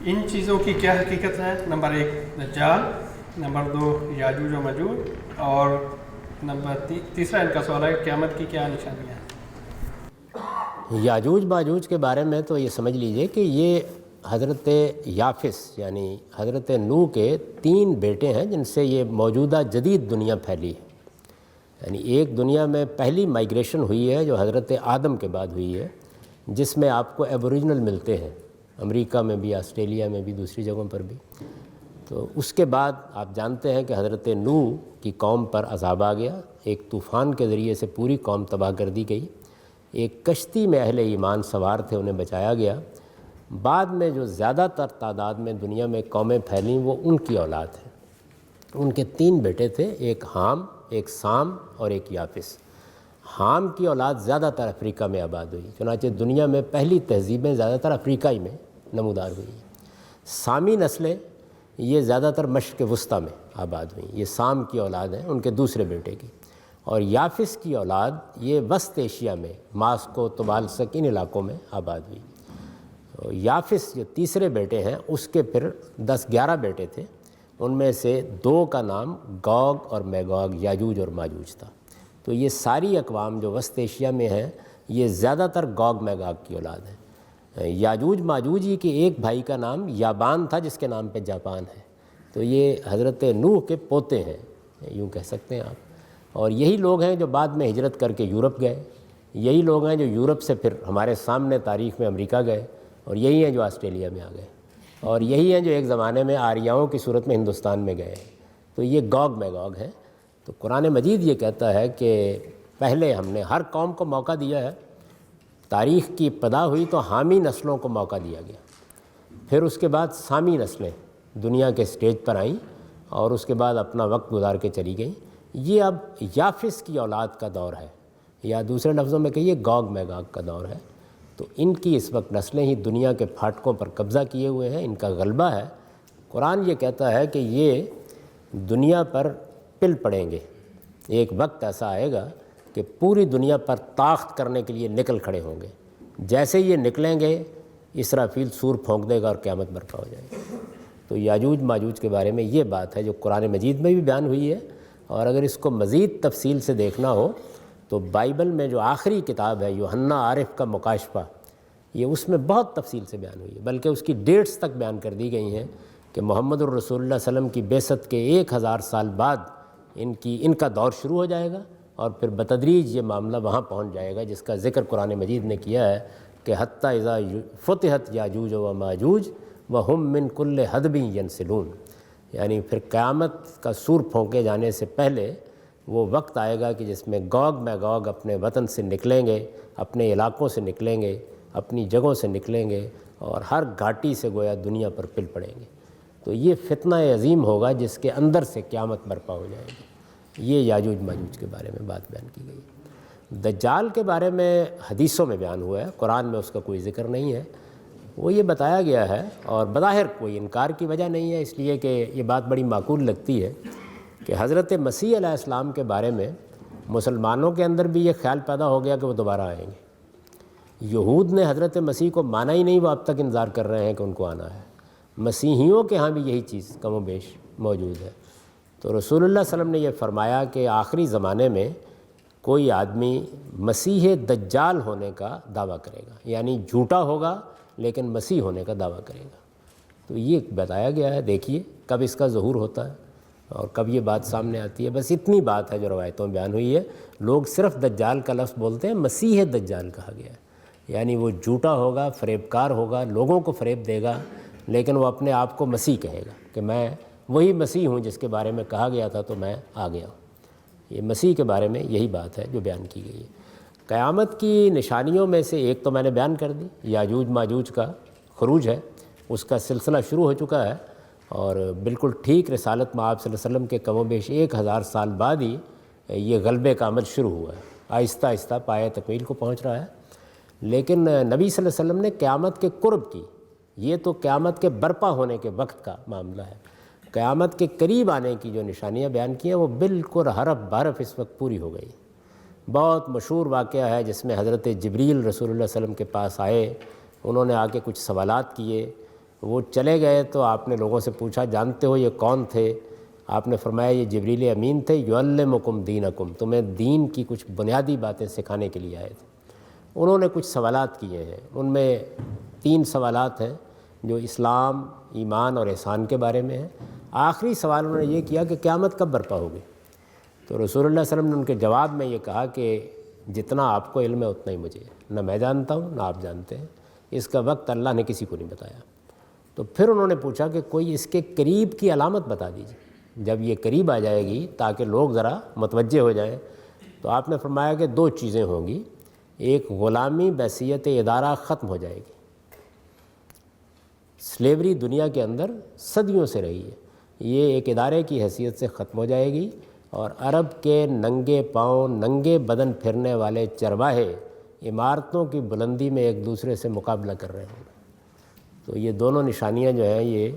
ان چیزوں کی کیا حقیقت ہے؟ نمبر 1 دجال، نمبر 2 یاجوج و ماجوج، اور نمبر تیسرا ان کا سوال ہے قیامت کی کیا نشانیاں ہیں؟ یاجوج ماجوج کے بارے میں تو یہ سمجھ لیجئے کہ یہ حضرت یافس یعنی حضرت نوح کے 3 بیٹے ہیں جن سے یہ موجودہ جدید دنیا پھیلی ہے۔ یعنی ایک دنیا میں پہلی مائیگریشن ہوئی ہے جو حضرت آدم کے بعد ہوئی ہے، جس میں آپ کو ایبوریجنل ملتے ہیں، امریکہ میں بھی، آسٹریلیا میں بھی، دوسری جگہوں پر بھی۔ تو اس کے بعد آپ جانتے ہیں کہ حضرت نوح کی قوم پر عذاب آ گیا، ایک طوفان کے ذریعے سے پوری قوم تباہ کر دی گئی، ایک کشتی میں اہل ایمان سوار تھے، انہیں بچایا گیا۔ بعد میں جو زیادہ تر تعداد میں دنیا میں قومیں پھیلیں وہ ان کی اولاد ہیں۔ ان کے 3 بیٹے تھے، ایک حام، ایک سام اور ایک یافس۔ حام کی اولاد زیادہ تر افریقہ میں آباد ہوئی، چنانچہ دنیا میں پہلی تہذیبیں زیادہ تر افریقہ ہی میں نمودار ہوئی ہیں۔ سامی نسلیں یہ زیادہ تر مشرق وسطیٰ میں آباد ہوئیں، یہ سام کی اولاد ہیں ان کے دوسرے بیٹے کی۔ اور یافس کی اولاد یہ وسط ایشیا میں ماسکو، طبالسک، ان علاقوں میں آباد ہوئی۔ یافس جو تیسرے بیٹے ہیں اس کے پھر 10-11 بیٹے تھے، ان میں سے 2 کا نام گوگ اور میگوگ، یاجوج اور ماجوج تھا۔ تو یہ ساری اقوام جو وسط ایشیا میں ہیں یہ زیادہ تر گوگ میگوگ کی اولاد ہیں۔ یاجوج ماجوج کے ایک بھائی کا نام یابان تھا جس کے نام پہ جاپان ہے۔ تو یہ حضرت نوح کے پوتے ہیں، یوں کہہ سکتے ہیں آپ۔ اور یہی لوگ ہیں جو بعد میں ہجرت کر کے یورپ گئے، یہی لوگ ہیں جو یورپ سے پھر ہمارے سامنے تاریخ میں امریکہ گئے، اور یہی ہیں جو آسٹریلیا میں آ گئے، اور یہی ہیں جو ایک زمانے میں آریاؤں کی صورت میں ہندوستان میں گئے ہیں۔ تو یہ گوگ میگوگ ہیں۔ تو قرآن مجید یہ کہتا ہے کہ پہلے ہم نے ہر قوم کو موقع دیا ہے، تاریخ کی ابتدا ہوئی تو حامی نسلوں کو موقع دیا گیا، پھر اس کے بعد سامی نسلیں دنیا کے سٹیج پر آئیں اور اس کے بعد اپنا وقت گزار کے چلی گئیں۔ یہ اب یافس کی اولاد کا دور ہے، یا دوسرے لفظوں میں کہیے گوگ میگوگ کا دور ہے۔ تو ان کی اس وقت نسلیں ہی دنیا کے پھاٹکوں پر قبضہ کیے ہوئے ہیں، ان کا غلبہ ہے۔ قرآن یہ کہتا ہے کہ یہ دنیا پر پل پڑیں گے، ایک وقت ایسا آئے گا کہ پوری دنیا پر طاقت کرنے کے لیے نکل کھڑے ہوں گے۔ جیسے یہ نکلیں گے اسرافیل سور پھونک دے گا اور قیامت برپا ہو جائے گی۔ تو یاجوج ماجوج کے بارے میں یہ بات ہے جو قرآن مجید میں بھی بیان ہوئی ہے، اور اگر اس کو مزید تفصیل سے دیکھنا ہو تو بائبل میں جو آخری کتاب ہے یوحنا عارف کا مکاشفہ، یہ اس میں بہت تفصیل سے بیان ہوئی ہے، بلکہ اس کی ڈیٹس تک بیان کر دی گئی ہیں کہ محمد الرسول اللہ صلی اللہ علیہ وسلم کی بعثت کے 1000 سال بعد ان کا دور شروع ہو جائے گا، اور پھر بتدریج یہ معاملہ وہاں پہنچ جائے گا جس کا ذکر قرآن مجید نے کیا ہے کہ حتیٰ اذا فتحت یاجوج و ماجوج وہم من کل حدب ینسلون، یعنی پھر قیامت کا سور پھونکے جانے سے پہلے وہ وقت آئے گا کہ جس میں گوگ میگوگ اپنے وطن سے نکلیں گے، اپنے علاقوں سے نکلیں گے، اپنی جگہوں سے نکلیں گے، اور ہر گھاٹی سے گویا دنیا پر پل پڑیں گے۔ تو یہ فتنہ عظیم ہوگا جس کے اندر سے قیامت برپا ہو جائے گی۔ یہ یاجوج ماجوج کے بارے میں بات بیان کی گئی۔ دجال کے بارے میں حدیثوں میں بیان ہوا ہے، قرآن میں اس کا کوئی ذکر نہیں ہے۔ وہ یہ بتایا گیا ہے، اور بظاہر کوئی انکار کی وجہ نہیں ہے، اس لیے کہ یہ بات بڑی معقول لگتی ہے کہ حضرت مسیح علیہ السلام کے بارے میں مسلمانوں کے اندر بھی یہ خیال پیدا ہو گیا کہ وہ دوبارہ آئیں گے۔ یہود نے حضرت مسیح کو مانا ہی نہیں، وہ اب تک انتظار کر رہے ہیں کہ ان کو آنا ہے۔ مسیحیوں کے ہاں بھی یہی چیز کم و بیش موجود ہے۔ تو رسول اللہ صلی اللہ علیہ وسلم نے یہ فرمایا کہ آخری زمانے میں کوئی آدمی مسیح دجال ہونے کا دعویٰ کرے گا، یعنی جھوٹا ہوگا لیکن مسیح ہونے کا دعویٰ کرے گا۔ تو یہ بتایا گیا ہے، دیکھیے کب اس کا ظہور ہوتا ہے اور کب یہ بات سامنے آتی ہے۔ بس اتنی بات ہے جو روایتوں میں بیان ہوئی ہے۔ لوگ صرف دجال کا لفظ بولتے ہیں، مسیح دجال کہا گیا ہے، یعنی وہ جھوٹا ہوگا، فریب کار ہوگا، لوگوں کو فریب دے گا، لیکن وہ اپنے آپ کو مسیح کہے گا کہ میں وہی مسیح ہوں جس کے بارے میں کہا گیا تھا تو میں آ گیا ہوں۔ یہ مسیح کے بارے میں یہی بات ہے جو بیان کی گئی ہے۔ قیامت کی نشانیوں میں سے ایک تو میں نے بیان کر دی، یاجوج ماجوج کا خروج ہے، اس کا سلسلہ شروع ہو چکا ہے، اور بالکل ٹھیک رسالت مآب صلی اللہ علیہ وسلم کے کم و بیش 1000 سال بعد ہی یہ غلبے کا عمل شروع ہوا ہے، آہستہ آہستہ پایہ تکمیل کو پہنچ رہا ہے۔ لیکن نبی صلی اللہ علیہ وسلم نے قیامت کے قرب کی، یہ تو قیامت کے برپا ہونے کے وقت کا معاملہ ہے۔ قیامت کے قریب آنے کی جو نشانیاں بیان کی ہیں وہ بالکل حرف بحرف اس وقت پوری ہو گئی۔ بہت مشہور واقعہ ہے جس میں حضرت جبریل رسول اللہ صلی اللہ علیہ وسلم کے پاس آئے، انہوں نے آ کے کچھ سوالات کیے، وہ چلے گئے تو آپ نے لوگوں سے پوچھا جانتے ہو یہ کون تھے؟ آپ نے فرمایا یہ جبریل امین تھے، یعلمکم دینکم، تمہیں دین کی کچھ بنیادی باتیں سکھانے کے لیے آئے تھے۔ انہوں نے کچھ سوالات کیے ہیں، ان میں 3 سوالات ہیں جو اسلام، ایمان اور احسان کے بارے میں ہیں۔ آخری سوال انہوں نے یہ کیا کہ قیامت کب برپا ہوگی؟ تو رسول اللہ صلی اللہ علیہ وسلم نے ان کے جواب میں یہ کہا کہ جتنا آپ کو علم ہے اتنا ہی مجھے ہے، نہ میں جانتا ہوں نہ آپ جانتے ہیں، اس کا وقت اللہ نے کسی کو نہیں بتایا۔ تو پھر انہوں نے پوچھا کہ کوئی اس کے قریب کی علامت بتا دیجیے، جب یہ قریب آ جائے گی تاکہ لوگ ذرا متوجہ ہو جائیں۔ تو آپ نے فرمایا کہ 2 چیزیں ہوں گی، ایک غلامی بحیثیت ادارہ ختم ہو جائے گی، سلیوری دنیا کے اندر صدیوں سے رہی ہے، یہ ایک ادارے کی حیثیت سے ختم ہو جائے گی، اور عرب کے ننگے پاؤں ننگے بدن پھرنے والے چرواہے عمارتوں کی بلندی میں ایک دوسرے سے مقابلہ کر رہے ہوں گے۔ تو یہ دونوں نشانیاں جو ہیں یہ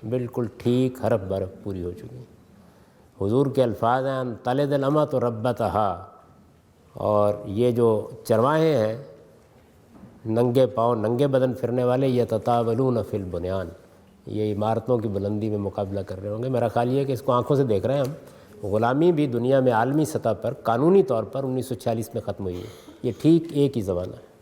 بالکل ٹھیک حرف برف پوری ہو چکی ہیں۔ حضور کے الفاظ ہیں تلد الامۃ ربتہا، اور یہ جو چرواہے ہیں ننگے پاؤں ننگے بدن پھرنے والے، یتطاولون فی البنیان، یہ عمارتوں کی بلندی میں مقابلہ کر رہے ہوں گے۔ میرا خیال یہ ہے کہ اس کو آنکھوں سے دیکھ رہے ہیں ہم۔ غلامی بھی دنیا میں عالمی سطح پر قانونی طور پر 1946 میں ختم ہوئی ہے، یہ ٹھیک ایک ہی زمانہ ہے۔